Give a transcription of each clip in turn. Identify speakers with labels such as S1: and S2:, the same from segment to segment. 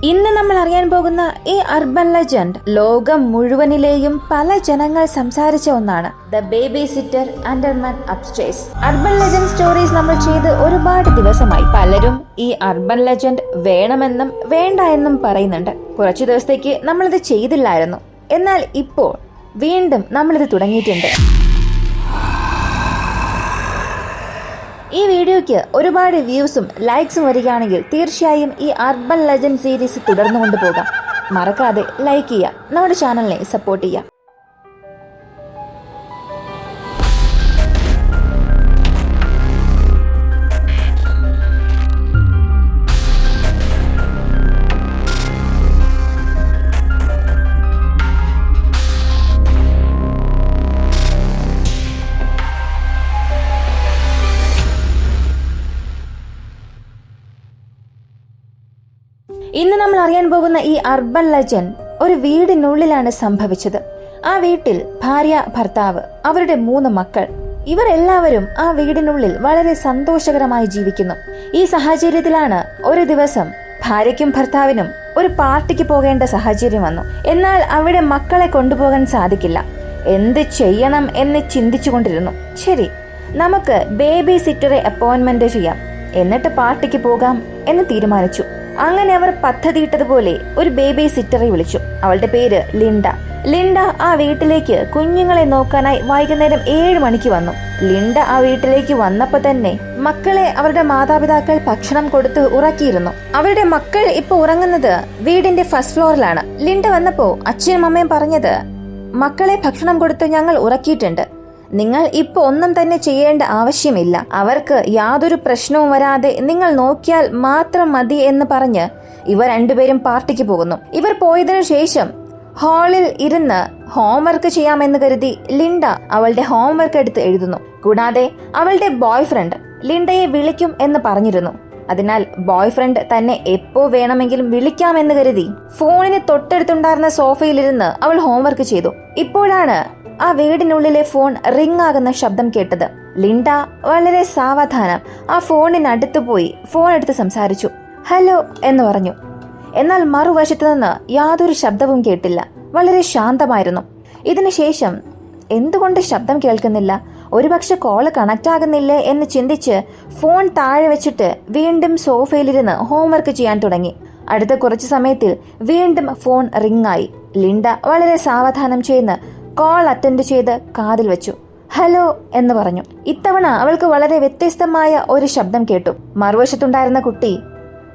S1: ഇന്ന് നമ്മൾ അറിയാൻ പോകുന്ന ഈ അർബൻ ലെജൻഡ് ലോകം മുഴുവനിലെയും പല ജനങ്ങൾ സംസാരിച്ച ഒന്നാണ്. The babysitter and the man upstairs. Urban legend stories നമ്മൾ ചെയ്ത് ഒരുപാട് ദിവസമായി. പലരും ഈ അർബൻ ലെജൻഡ് വേണമെന്നും വേണ്ട എന്നും പറയുന്നുണ്ട്. കുറച്ചു ദിവസത്തേക്ക് നമ്മളിത് ചെയ്തില്ലായിരുന്നു. എന്നാൽ ഇപ്പോൾ വീണ്ടും നമ്മളിത് തുടങ്ങിയിട്ടുണ്ട്. ഈ വീഡിയോയ്ക്ക് ഒരുപാട് വ്യൂസും ലൈക്സും വരികയാണെങ്കിൽ തീർച്ചയായും ഈ അർബൻ ലെജൻഡ് സീരീസ് തുടർന്നു കൊണ്ടുപോകാം. മറക്കാതെ ലൈക്ക് ചെയ്യുക, നമ്മുടെ ചാനലിനെ സപ്പോർട്ട് ചെയ്യുക. ഇന്ന് നമ്മൾ അറിയാൻ പോകുന്ന ഈ അർബൻ ലെജൻഡ് ഒരു വീടിനുള്ളിലാണ് സംഭവിച്ചത്. ആ വീട്ടിൽ ഭാര്യ, ഭർത്താവ്, അവരുടെ 3 മക്കൾ, ഇവരെല്ലാവരും ആ വീടിനുള്ളിൽ വളരെ സന്തോഷകരമായി ജീവിക്കുന്നു. ഈ സാഹചര്യത്തിലാണ് ഒരു ദിവസം ഭാര്യയ്ക്കും ഭർത്താവിനും ഒരു പാർട്ടിക്ക് പോകേണ്ട സാഹചര്യം വന്നു. എന്നാൽ അവിടെ മക്കളെ കൊണ്ടുപോകാൻ സാധിക്കില്ല. എന്ത് ചെയ്യണം എന്ന് ചിന്തിച്ചുകൊണ്ടിരുന്നു. ശരി, നമുക്ക് ബേബി സിറ്ററെ അപ്പോയിന്റ്മെന്റ് ചെയ്യാം, എന്നിട്ട് പാർട്ടിക്ക് പോകാം എന്ന് തീരുമാനിച്ചു. അങ്ങനെ അവർ പദ്ധതിയിട്ടതുപോലെ ഒരു ബേബി സിറ്ററെ വിളിച്ചു. അവളുടെ പേര് ലിൻഡ. ലിൻഡ ആ വീട്ടിലേക്ക് കുഞ്ഞുങ്ങളെ നോക്കാനായി വൈകുന്നേരം 7 മണിക്ക് വന്നു. ലിൻഡ ആ വീട്ടിലേക്ക് വന്നപ്പോ തന്നെ മക്കളെ അവരുടെ മാതാപിതാക്കൾ ഭക്ഷണം കൊടുത്ത് ഉറക്കിയിരുന്നു. അവരുടെ മക്കൾ ഇപ്പൊ ഉറങ്ങുന്നത് വീടിന്റെ ഫസ്റ്റ് ഫ്ലോറിലാണ്. ലിൻഡ വന്നപ്പോ അച്ഛനും അമ്മയും പറഞ്ഞത്, മക്കളെ ഭക്ഷണം കൊടുത്ത് ഞങ്ങൾ ഉറക്കിയിട്ടുണ്ട്, നിങ്ങൾ ഇപ്പൊ ഒന്നും തന്നെ ചെയ്യേണ്ട ആവശ്യമില്ല, അവർക്ക് യാതൊരു പ്രശ്നവും വരാതെ നിങ്ങൾ നോക്കിയാൽ മാത്രം മതി എന്ന് പറഞ്ഞ് ഇവർ രണ്ടുപേരും പാർട്ടിക്ക് പോകുന്നു. ഇവർ പോയതിനു ശേഷം ഹാളിൽ ഇരുന്ന് ഹോംവർക്ക് ചെയ്യാമെന്ന് കരുതി ലിൻഡ അവളുടെ ഹോംവർക്ക് എടുത്ത് എഴുതുന്നു. കൂടാതെ അവളുടെ ബോയ്ഫ്രണ്ട് ലിൻഡയെ വിളിക്കും എന്ന് പറഞ്ഞിരുന്നു. അതിനാൽ ബോയ്ഫ്രണ്ട് തന്നെ എപ്പോ വേണമെങ്കിലും വിളിക്കാമെന്ന് കരുതി ഫോണിന് തൊട്ടടുത്തുണ്ടായിരുന്ന സോഫയിലിരുന്ന് അവൾ ഹോംവർക്ക് ചെയ്തു. ഇപ്പോഴാണ് ആ വീടിനുള്ളിലെ ഫോൺ റിംഗ് ആകുന്ന ശബ്ദം കേട്ടത്. ലിൻഡ വളരെ സാവധാനം ആ ഫോണിനടുത്ത് പോയി ഫോൺ എടുത്ത് സംസാരിച്ചു. ഹലോ എന്ന് പറഞ്ഞു. എന്നാൽ മറുവശത്തു നിന്ന് യാതൊരു ശബ്ദവും കേട്ടില്ല. വളരെ ശാന്തമായിരുന്നു. ഇതിനുശേഷം എന്തുകൊണ്ട് ശബ്ദം കേൾക്കുന്നില്ല, ഒരുപക്ഷെ കോള് കണക്ട് ആകുന്നില്ലേ എന്ന് ചിന്തിച്ച് ഫോൺ താഴെ വെച്ചിട്ട് വീണ്ടും സോഫയിലിരുന്ന് ഹോംവർക്ക് ചെയ്യാൻ തുടങ്ങി. അടുത്ത കുറച്ചു സമയത്തിൽ വീണ്ടും ഫോൺ റിംഗ് ആയി. ലിൻഡ വളരെ സാവധാനം ചെയ്യുന്ന കോൾ അറ്റൻഡ് ചെയ്ത് കാതിൽ വെച്ചു. ഹലോ എന്ന് പറഞ്ഞു. ഇത്തവണ അവൾക്ക് വളരെ വ്യത്യസ്തമായ ഒരു ശബ്ദം കേട്ടു. മറുവശത്തുണ്ടായിരുന്ന കുട്ടി,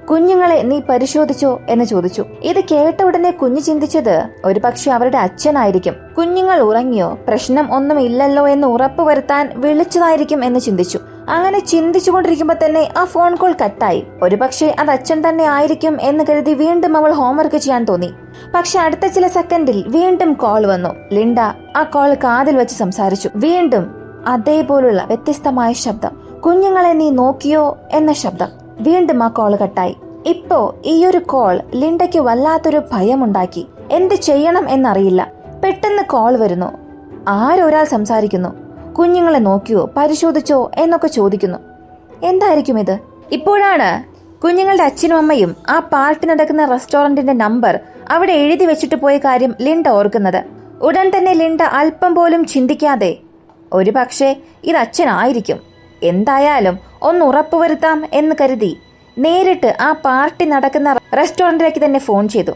S1: കുഞ്ഞുങ്ങളെ നീ പരിശോധിച്ചോ എന്ന് ചോദിച്ചു. ഇത് കേട്ട ഉടനെ കുഞ്ഞ് ചിന്തിച്ചത് ഒരുപക്ഷെ അവരുടെ അച്ഛനായിരിക്കും. കുഞ്ഞുങ്ങൾ ഉറങ്ങിയോ, പ്രശ്നം ഒന്നും ഇല്ലല്ലോ എന്ന് ഉറപ്പുവരുത്താൻ വിളിച്ചതായിരിക്കും എന്ന് ചിന്തിച്ചു. അങ്ങനെ ചിന്തിച്ചുകൊണ്ടിരിക്കുമ്പോ തന്നെ ആ ഫോൺ കോൾ കട്ടായി. ഒരുപക്ഷെ അത് അച്ഛൻ തന്നെ ആയിരിക്കും എന്ന് കരുതി വീണ്ടും അവൾ ഹോംവർക്ക് ചെയ്യാൻ തോന്നി. പക്ഷെ അടുത്ത ചില സെക്കൻഡിൽ വീണ്ടും കോൾ വന്നു. ലിൻഡ ആ കോൾ കാതിൽ വെച്ച് സംസാരിച്ചു. വീണ്ടും അതേപോലുള്ള വ്യത്യസ്തമായ ശബ്ദം, കുഞ്ഞുങ്ങളെ നീ നോക്കിയോ എന്ന ശബ്ദം. വീണ്ടും ആ കോൾ കട്ടായി. ഇപ്പോ ഈ ഒരു കോൾ ലിൻഡയ്ക്ക് വല്ലാത്തൊരു ഭയമുണ്ടാക്കി. എന്ത് ചെയ്യണം എന്നറിയില്ല. പെട്ടെന്ന് കോൾ വരുന്നു. ആരൊരാൾ സംസാരിക്കുന്നു. കുഞ്ഞുങ്ങളെ നോക്കിയോ, പരിശോധിച്ചോ എന്നൊക്കെ ചോദിക്കുന്നു. എന്തായിരിക്കും ഇത്? ഇപ്പോഴാണ് കുഞ്ഞുങ്ങളുടെ അച്ഛനും അമ്മയും ആ പാർട്ടി നടക്കുന്ന റെസ്റ്റോറന്റിന്റെ നമ്പർ അവിടെ എഴുതി വെച്ചിട്ട് പോയ കാര്യം ലിൻഡ ഓർക്കുന്നത്. ഉടൻ തന്നെ ലിൻഡ അല്പം പോലും ചിന്തിക്കാതെ, ഒരു പക്ഷേ ഇത് അച്ഛനായിരിക്കും, എന്തായാലും ഒന്ന് ഉറപ്പുവരുത്താം എന്ന് കരുതി നേരിട്ട് ആ പാർട്ടി നടക്കുന്ന റെസ്റ്റോറന്റിലേക്ക് തന്നെ ഫോൺ ചെയ്തു.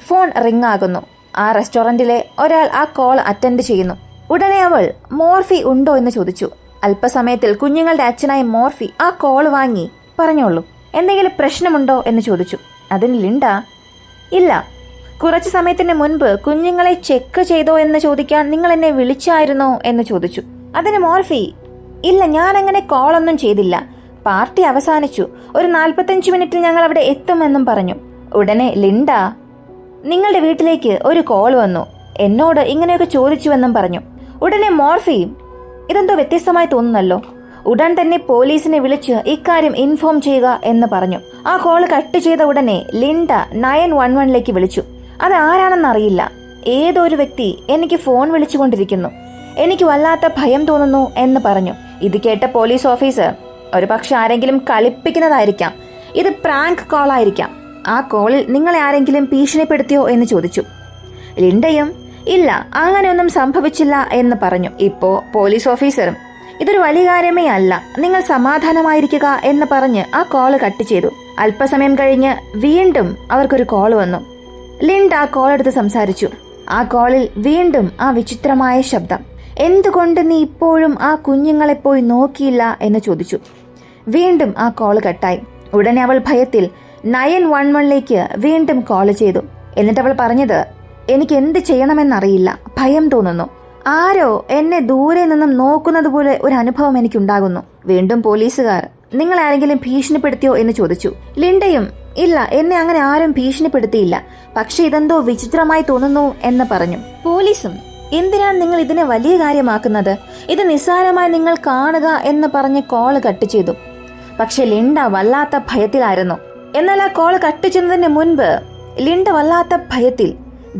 S1: ഫോൺ റിംഗ് ആകുന്നു. ആ റെസ്റ്റോറന്റിലെ ഒരാൾ ആ കോൾ അറ്റൻഡ് ചെയ്യുന്നു. ഉടനെ അവൾ മോർഫി ഉണ്ടോ എന്ന് ചോദിച്ചു. അല്പസമയത്തിൽ കുഞ്ഞുങ്ങളുടെ അച്ഛനായ മോർഫി ആ കോൾ വാങ്ങി പറഞ്ഞോളൂ, എന്തെങ്കിലും പ്രശ്നമുണ്ടോ എന്ന് ചോദിച്ചു. അതിന് ലിൻഡ, ഇല്ല, കുറച്ചു സമയത്തിന് മുൻപ് കുഞ്ഞുങ്ങളെ ചെക്ക് ചെയ്തോ എന്ന് ചോദിക്കാൻ നിങ്ങൾ എന്നെ വിളിച്ചായിരുന്നോ എന്ന് ചോദിച്ചു. അതിന് മോർഫി, ഇല്ല, ഞാൻ അങ്ങനെ കോളൊന്നും ചെയ്തില്ല, പാർട്ടി അവസാനിച്ചു, ഒരു 45 മിനിറ്റിൽ ഞങ്ങൾ അവിടെ എത്തുമെന്നും പറഞ്ഞു. ഉടനെ ലിൻഡ, നിങ്ങളുടെ വീട്ടിലേക്ക് ഒരു കോൾ വന്നു, എന്നോട് ഇങ്ങനെയൊക്കെ ചോദിച്ചുവെന്നും പറഞ്ഞു. ഉടനെ മോർഫി, ഇതെന്തോ വ്യത്യസ്തമായി തോന്നുന്നല്ലോ, ഉടൻ തന്നെ പോലീസിനെ വിളിച്ച് ഇക്കാര്യം ഇൻഫോം ചെയ്യുക എന്ന് പറഞ്ഞു. ആ കോൾ കട്ട് ചെയ്ത ഉടനെ ലിൻഡ 911ലേക്ക് വിളിച്ചു. അത് ആരാണെന്നറിയില്ല, ഏതൊരു വ്യക്തി എനിക്ക് ഫോൺ വിളിച്ചുകൊണ്ടിരിക്കുന്നു, എനിക്ക് വല്ലാത്ത ഭയം തോന്നുന്നു എന്ന് പറഞ്ഞു. ഇത് കേട്ട പോലീസ് ഓഫീസർ, ഒരു പക്ഷെ ആരെങ്കിലും കളിപ്പിക്കുന്നതായിരിക്കാം, ഇത് പ്രാങ്ക് കോൾ ആയിരിക്കാം, ആ കോളിൽ നിങ്ങളെ ആരെങ്കിലും ഭീഷണിപ്പെടുത്തിയോ എന്ന് ചോദിച്ചു. ലിൻഡയും ഇല്ല, അങ്ങനെയൊന്നും സംഭവിച്ചില്ല എന്ന് പറഞ്ഞു. ഇപ്പോ പോലീസ് ഓഫീസറും ഇതൊരു വലിയ കാര്യമേ അല്ല, നിങ്ങൾ സമാധാനമായിരിക്കുക എന്ന് പറഞ്ഞ് ആ കോള് കട്ട് ചെയ്തു. അല്പസമയം കഴിഞ്ഞ് വീണ്ടും അവർക്കൊരു കോള് വന്നു. ലിൻഡ ആ കോൾ എടുത്ത് സംസാരിച്ചു. ആ കോളിൽ വീണ്ടും ആ വിചിത്രമായ ശബ്ദം. എന്തുകൊണ്ട് നീ ഇപ്പോഴും ആ കുഞ്ഞുങ്ങളെ പോയി നോക്കിയില്ല എന്ന് ചോദിച്ചു. വീണ്ടും ആ കോള് കട്ടായി. ഉടനെ അവൾ ഭയത്തിൽ 911 വീണ്ടും കോള് ചെയ്തു. എന്നിട്ട് അവൾ പറഞ്ഞത്, എനിക്ക് എന്ത് ചെയ്യണമെന്നറിയില്ല, ഭയം തോന്നുന്നു, ആരോ എന്നെ ദൂരെ നിന്നും നോക്കുന്നത് പോലെ ഒരു അനുഭവം എനിക്കുണ്ടാകുന്നു. വീണ്ടും പോലീസുകാർ നിങ്ങളെ ആരെങ്കിലും ഭീഷണിപ്പെടുത്തിയോ എന്ന് ചോദിച്ചു. ലിൻഡയും ഇല്ല, എന്നെ അങ്ങനെ ആരും ഭീഷണിപ്പെടുത്തിയില്ല, പക്ഷെ ഇതെന്തോ വിചിത്രമായി തോന്നുന്നു എന്ന് പറഞ്ഞു. പോലീസും എന്തിനാണ് നിങ്ങൾ ഇതിനെ വലിയ കാര്യമാക്കുന്നത്, ഇത് നിസ്സാരമായി നിങ്ങൾ കാണുക എന്ന് പറഞ്ഞ് കോള് കട്ട് ചെയ്തു. പക്ഷെ ലിൻഡ വല്ലാത്ത ഭയത്തിലായിരുന്നു. എന്നാൽ ആ കോള് കട്ട് ചെയ്യുന്നതിന് മുൻപ് ലിൻഡ വല്ലാത്ത ഭയത്തിൽ,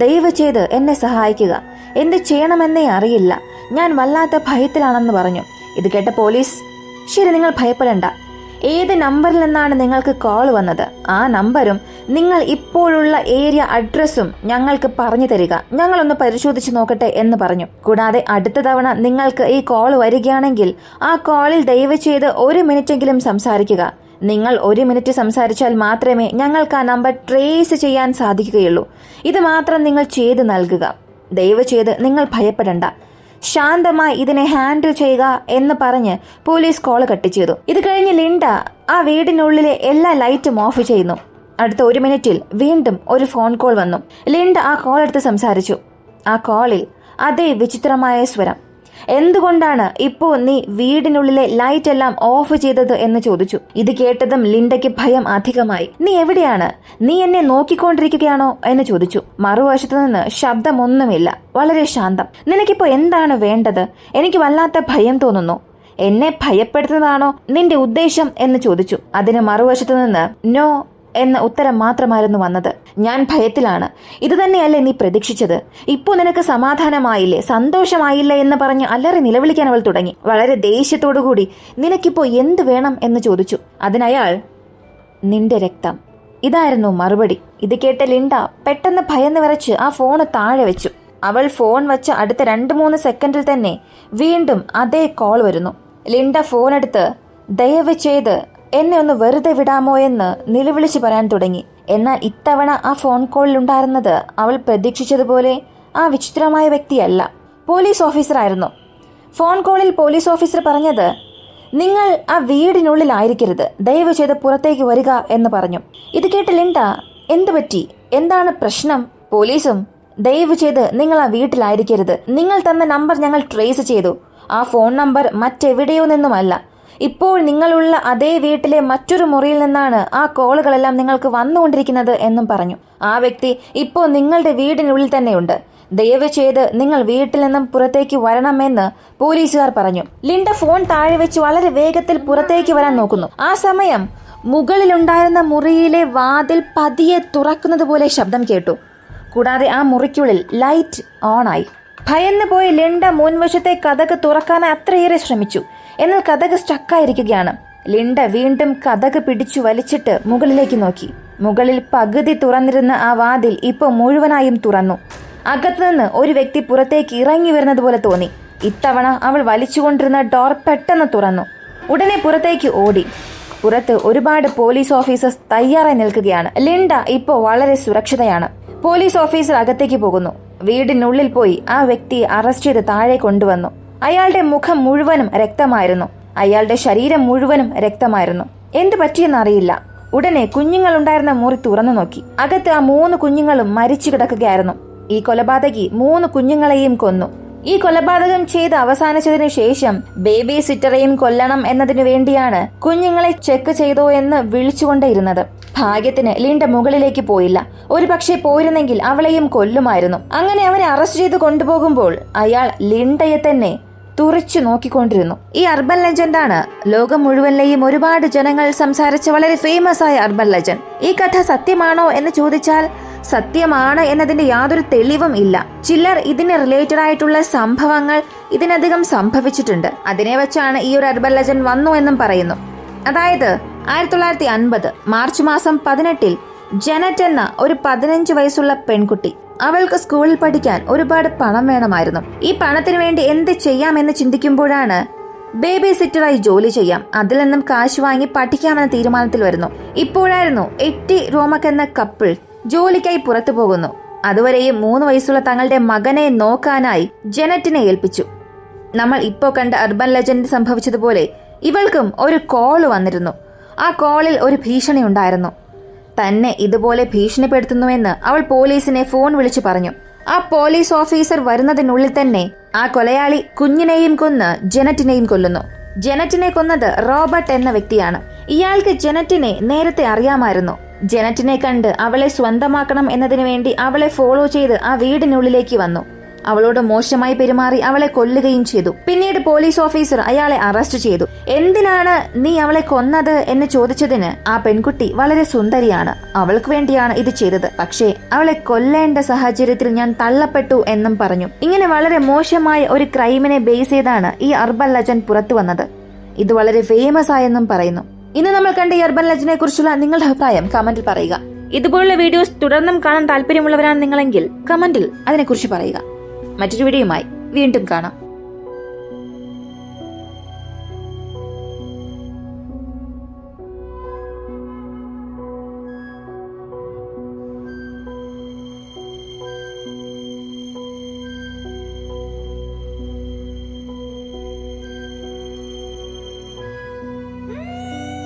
S1: ദയവ് ചെയ്ത് എന്നെ സഹായിക്കുക, എന്ത് ചെയ്യണമെന്നേ അറിയില്ല, ഞാൻ വല്ലാത്ത ഭയത്തിലാണെന്ന് പറഞ്ഞു. ഇത് കേട്ട പോലീസ്, ശരി, നിങ്ങൾ ഭയപ്പെടണ്ട, ഏത് നമ്പറിൽ നിന്നാണ് നിങ്ങൾക്ക് കോൾ വന്നത്, ആ നമ്പരും നിങ്ങൾ ഇപ്പോഴുള്ള ഏരിയ അഡ്രസ്സും ഞങ്ങൾക്ക് പറഞ്ഞു തരിക, ഞങ്ങളൊന്ന് പരിശോധിച്ച് നോക്കട്ടെ എന്ന് പറഞ്ഞു. കൂടാതെ അടുത്ത തവണ നിങ്ങൾക്ക് ഈ കോൾ വരികയാണെങ്കിൽ ആ കോളിൽ ദയവ് ചെയ്ത് 1 മിനിറ്റെങ്കിലും സംസാരിക്കുക. നിങ്ങൾ 1 മിനിറ്റ് സംസാരിച്ചാൽ മാത്രമേ ഞങ്ങൾക്ക് ആ നമ്പർ ട്രേസ് ചെയ്യാൻ സാധിക്കുകയുള്ളൂ. ഇത് മാത്രം നിങ്ങൾ ചെയ്ത് നൽകുക. ദയവ് ചെയ്ത് നിങ്ങൾ ഭയപ്പെടണ്ട, ശാന്തമായി ഇതിനെ ഹാൻഡിൽ ചെയ്യുക എന്ന് പറഞ്ഞ് പോലീസ് കോൾ കട്ട് ചെയ്തു. ഇത് കഴിഞ്ഞ് ലിൻഡ ആ വീടിനുള്ളിലെ എല്ലാ ലൈറ്റും ഓഫ് ചെയ്യുന്നു. അടുത്ത 1 മിനിറ്റിൽ വീണ്ടും ഒരു ഫോൺ കോൾ വന്നു. ലിൻഡ ആ കോൾ എടുത്ത് സംസാരിച്ചു. ആ കോളിൽ അതേ വിചിത്രമായ സ്വരം. എന്തുകൊണ്ടാണ് ഇപ്പോ നീ വീടിനുള്ളിലെ ലൈറ്റ് എല്ലാം ഓഫ് ചെയ്തത് എന്ന് ചോദിച്ചു. ഇത് കേട്ടതും ലിൻഡയ്ക്ക് ഭയം അധികമായി. നീ എവിടെയാണ്, നീ എന്നെ നോക്കിക്കൊണ്ടിരിക്കുകയാണോ എന്ന് ചോദിച്ചു. മറുവശത്തു നിന്ന് ശബ്ദമൊന്നുമില്ല, വളരെ ശാന്തം. നിനക്കിപ്പോ എന്താണ് വേണ്ടത്, എനിക്ക് വല്ലാത്ത ഭയം തോന്നുന്നു, എന്നെ ഭയപ്പെടുത്തുന്നതാണോ നിന്റെ ഉദ്ദേശം എന്ന് ചോദിച്ചു. അതിന് മറുവശത്തു നിന്ന് നോ എന്ന ഉത്തരം മാത്രമായിരുന്നു വന്നത്. ഞാൻ ഭയത്തിലാണ്, ഇത് തന്നെയല്ലേ നീ പ്രതീക്ഷിച്ചത്, ഇപ്പോ നിനക്ക് സമാധാനമായില്ലേ, സന്തോഷമായില്ലേ എന്ന് പറഞ്ഞ് അലറി നിലവിളിക്കാൻ അവൾ തുടങ്ങി. വളരെ ദേഷ്യത്തോടുകൂടി നിനക്കിപ്പോ എന്ത് വേണം എന്ന് ചോദിച്ചു. അതിനയാൾ നിന്റെ രക്തം, ഇതായിരുന്നു മറുപടി. ഇത് കേട്ട ലിൻഡ പെട്ടെന്ന് ഭയന്ന് വിറച്ച് ആ ഫോണ് താഴെ വെച്ചു. അവൾ ഫോൺ വെച്ച അടുത്ത 2-3 സെക്കൻഡിൽ തന്നെ വീണ്ടും അതേ കോൾ വരുന്നു. ലിൻഡ ഫോൺ എടുത്ത് ദയവ് ചെയ്ത് എന്നെ ഒന്ന് വെറുതെ വിടാമോ എന്ന് നിലവിളിച്ച് പറയാൻ തുടങ്ങി. എന്നാൽ ഇത്തവണ ആ ഫോൺ കോളിൽ ഉണ്ടായിരുന്നത് അവൾ പ്രതീക്ഷിച്ചതുപോലെ ആ വിചിത്രമായ വ്യക്തിയല്ല, പോലീസ് ഓഫീസറായിരുന്നു. ഫോൺ കോളിൽ പോലീസ് ഓഫീസർ പറഞ്ഞത്, നിങ്ങൾ ആ വീടിനുള്ളിലായിരിക്കരുത്, ദയവ് ചെയ്ത് പുറത്തേക്ക് വരിക എന്ന് പറഞ്ഞു. ഇത് കേട്ട് ലിൻഡ എന്ത് പറ്റി, എന്താണ് പ്രശ്നം? പോലീസും ദയവ് ചെയ്ത് നിങ്ങൾ ആ വീട്ടിലായിരിക്കരുത്, നിങ്ങൾ തന്ന നമ്പർ ഞങ്ങൾ ട്രേസ് ചെയ്തു, ആ ഫോൺ നമ്പർ മറ്റെവിടെയോ നിന്നുമല്ല, ഇപ്പോൾ നിങ്ങളുള്ള അതേ വീട്ടിലെ മറ്റൊരു മുറിയിൽ നിന്നാണ് ആ കോളുകളെല്ലാം നിങ്ങൾക്ക് വന്നുകൊണ്ടിരിക്കുന്നത് എന്നും പറഞ്ഞു. ആ വ്യക്തി ഇപ്പോൾ നിങ്ങളുടെ വീടിനുള്ളിൽ തന്നെയുണ്ട്, ദയവ് ചെയ്ത് നിങ്ങൾ വീട്ടിൽ നിന്നും പുറത്തേക്ക് വരണമെന്ന് പോലീസുകാർ പറഞ്ഞു. ലിൻഡ ഫോൺ താഴെ വെച്ച് വളരെ വേഗത്തിൽ പുറത്തേക്ക് വരാൻ നോക്കുന്നു. ആ സമയം മുകളിലുണ്ടായിരുന്ന മുറിയിലെ വാതിൽ പതിയെ തുറക്കുന്നത് പോലെ ശബ്ദം കേട്ടു. കൂടാതെ ആ മുറിക്കുള്ളിൽ ലൈറ്റ് ഓണായി. ഭയന്ന് പോയി ലിൻഡ മുൻവശത്തെ കതക് തുറക്കാൻ അത്രയേറെ ശ്രമിച്ചു. എന്നാൽ കതക് സ്റ്റക്കായിരിക്കുകയാണ്. ലിൻഡ വീണ്ടും കതക് പിടിച്ചു വലിച്ചിട്ട് മുകളിലേക്ക് നോക്കി. മുകളിൽ പകുതി തുറന്നിരുന്ന ആ വാതിൽ ഇപ്പോൾ മുഴുവനായും തുറന്നു. അകത്തുനിന്ന് ഒരു വ്യക്തി പുറത്തേക്ക് ഇറങ്ങി വരുന്നത് പോലെ തോന്നി. ഇത്തവണ അവൾ വലിച്ചുകൊണ്ടിരുന്ന ഡോർ പെട്ടെന്ന് തുറന്നു. ഉടനെ പുറത്തേക്ക് ഓടി. പുറത്ത് ഒരുപാട് പോലീസ് ഓഫീസേഴ്സ് തയ്യാറായി നിൽക്കുകയാണ്. ലിൻഡ ഇപ്പോൾ വളരെ സുരക്ഷിതയാണ്. പോലീസ് ഓഫീസർ അകത്തേക്ക് പോകുന്നു. വീടിനുള്ളിൽ പോയി ആ വ്യക്തിയെ അറസ്റ്റ് ചെയ്ത് താഴെ കൊണ്ടുവന്നു. അയാളുടെ മുഖം മുഴുവനും രക്തമായിരുന്നു, അയാളുടെ ശരീരം മുഴുവനും രക്തമായിരുന്നു. എന്തു പറ്റിയെന്നറിയില്ല. ഉടനെ കുഞ്ഞുങ്ങളുണ്ടായിരുന്ന മുറി തുറന്നു നോക്കി. അകത്ത് ആ 3 കുഞ്ഞുങ്ങളും മരിച്ചു കിടക്കുകയായിരുന്നു. ഈ കൊലപാതകി 3 കുഞ്ഞുങ്ങളെയും കൊന്നു. ഈ കൊലപാതകം ചെയ്ത് അവസാനിച്ചതിനു ശേഷം ബേബി സിറ്ററേയും കൊല്ലണം എന്നതിനു വേണ്ടിയാണ് കുഞ്ഞുങ്ങളെ ചെക്ക് ചെയ്തോ എന്ന് വിളിച്ചുകൊണ്ടേയിരുന്നത്. ഭാഗ്യത്തിന് ലിൻഡ മുകളിലേക്ക് പോയില്ല. ഒരു പക്ഷേ പോയിരുന്നെങ്കിൽ അവളെയും കൊല്ലുമായിരുന്നു. അങ്ങനെ അവനെ അറസ്റ്റ് ചെയ്ത് കൊണ്ടുപോകുമ്പോൾ അയാൾ ലിൻഡയെ തന്നെ തുറച്ചു നോക്കിക്കൊണ്ടിരുന്നു. ഈ അർബൻ ലെജൻഡാണ് ലോകം മുഴുവനിലെയും ഒരുപാട് ജനങ്ങൾ സംസാരിച്ച വളരെ ഫേമസ് ആയ അർബൻ ലെജൻഡ്. ഈ കഥ സത്യമാണോ എന്ന് ചോദിച്ചാൽ സത്യമാണ് എന്നതിന്റെ യാതൊരു തെളിവും ഇല്ല. ചിലർ ഇതിന് റിലേറ്റഡ് ആയിട്ടുള്ള സംഭവങ്ങൾ ഇതിനധികം സംഭവിച്ചിട്ടുണ്ട്. അതിനെ വെച്ചാണ് ഈ ഒരു അർബൻ ലെജൻഡ് വന്നു എന്നും പറയുന്നു. അതായത് 1950 മാർച്ച് മാസം 18 ജനറ്റ് എന്ന ഒരു 15 വയസ്സുള്ള പെൺകുട്ടി. അവൾക്ക് സ്കൂളിൽ പഠിക്കാൻ ഒരുപാട് പണം വേണമായിരുന്നു. ഈ പണത്തിന് വേണ്ടി എന്ത് ചെയ്യാമെന്ന് ചിന്തിക്കുമ്പോഴാണ് ബേബി സിറ്ററായി ജോലി ചെയ്യാം, അതിൽ നിന്നും കാശ് വാങ്ങി പഠിക്കാമെന്ന തീരുമാനത്തിൽ വരുന്നു. ഇപ്പോഴായിരുന്നു എട്ടി റോമക് എന്ന കപ്പിൾ ജോലിക്കായി പുറത്തു പോകുന്നു. അതുവരെയും 3 വയസ്സുള്ള തങ്ങളുടെ മകനെ നോക്കാനായി ജനറ്റിനെ ഏൽപ്പിച്ചു. നമ്മൾ ഇപ്പോ കണ്ട അർബൻ ലെജൻഡ് സംഭവിച്ചതുപോലെ ഇവൾക്കും ഒരു കോള് വന്നിരുന്നു. ആ കോളിൽ ഒരു ഭീഷണി ഉണ്ടായിരുന്നു. തന്നെ ഇതുപോലെ ഭീഷണിപ്പെടുത്തുന്നുവെന്ന് അവൾ പോലീസിനെ ഫോൺ വിളിച്ചു പറഞ്ഞു. ആ പോലീസ് ഓഫീസർ വരുന്നതിനുള്ളിൽ തന്നെ ആ കൊലയാളി കുഞ്ഞിനെയും കൊന്ന് ജനറ്റിനെയും കൊല്ലുന്നു. ജനറ്റിനെ കൊന്നത് റോബർട്ട് എന്ന വ്യക്തിയാണ്. ഇയാൾക്ക് ജനറ്റിനെ നേരത്തെ അറിയാമായിരുന്നു. ജനറ്റിനെ കണ്ട് അവളെ സ്വന്തമാക്കണം എന്നതിനു വേണ്ടി അവളെ ഫോളോ ചെയ്ത് ആ വീടിനുള്ളിലേക്ക് വന്നു. അവളോട് മോശമായി പെരുമാറി അവളെ കൊല്ലുകയും ചെയ്തു. പിന്നീട് പോലീസ് ഓഫീസർ അയാളെ അറസ്റ്റ് ചെയ്തു. എന്തിനാണ് നീ അവളെ കൊന്നത് എന്ന് ചോദിച്ചതിന് ആ പെൺകുട്ടി വളരെ സുന്ദരിയാണ്, അവൾക്ക് വേണ്ടിയാണ് ഇത് ചെയ്തത്, പക്ഷേ അവളെ കൊല്ലേണ്ട സാഹചര്യത്തിൽ ഞാൻ തള്ളപ്പെട്ടു എന്നും പറഞ്ഞു. ഇങ്ങനെ വളരെ മോശമായ ഒരു ക്രൈമിനെ ബേസ് ചെയ്താണ് ഈ അർബൻ ലെജൻഡ് പുറത്തു വന്നത്. ഇത് വളരെ ഫേമസ് ആയെന്നും പറയുന്നു. ഇന്ന് നമ്മൾ കണ്ട ഈ അർബൻ ലെജൻഡിനെ കുറിച്ചുള്ള നിങ്ങളുടെ അഭിപ്രായം കമന്റിൽ പറയുക. ഇതുപോലുള്ള വീഡിയോസ് തുടർന്നും കാണാൻ താല്പര്യമുള്ളവരാണ് നിങ്ങളെങ്കിൽ കമന്റിൽ അതിനെക്കുറിച്ച് പറയുക. മറ്റൊരു വീഡിയോയുമായി വീണ്ടും കാണാം.